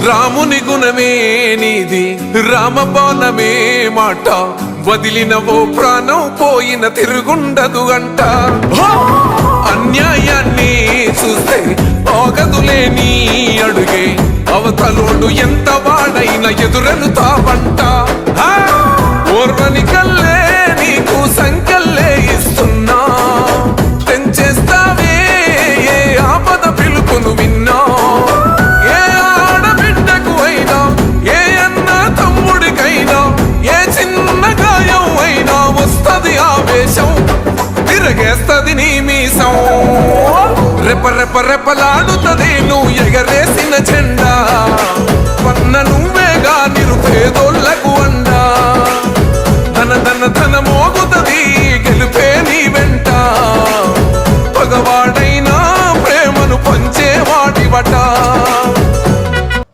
రాముని గుణమే నీది రామబాణమే మాట వదిలినవో ప్రాణం పోయిన తిరుగుండదు గంట అన్యాయాన్ని చూస్తే ఆగదులే నీ అడుగే అవతలోడు ఎంత వాడైనా ఎదురెలుతావంట ఓర్వని కల్లే నీకు సంకల్లే ఇస్తున్నా తెంచేస్తావే ఏ ఆపద పిలుపును విన్నా ఏ ఆడబిడ్డకు అయినా ఏ అన్న తమ్ముడికైనా ఏ చిన్న గాయం అయినా వస్తది ఆవేశం తిరగేస్తది నీ మీసం రెప రెప రెపలాడుతది నువ్వు ఎగరేసిన జెండా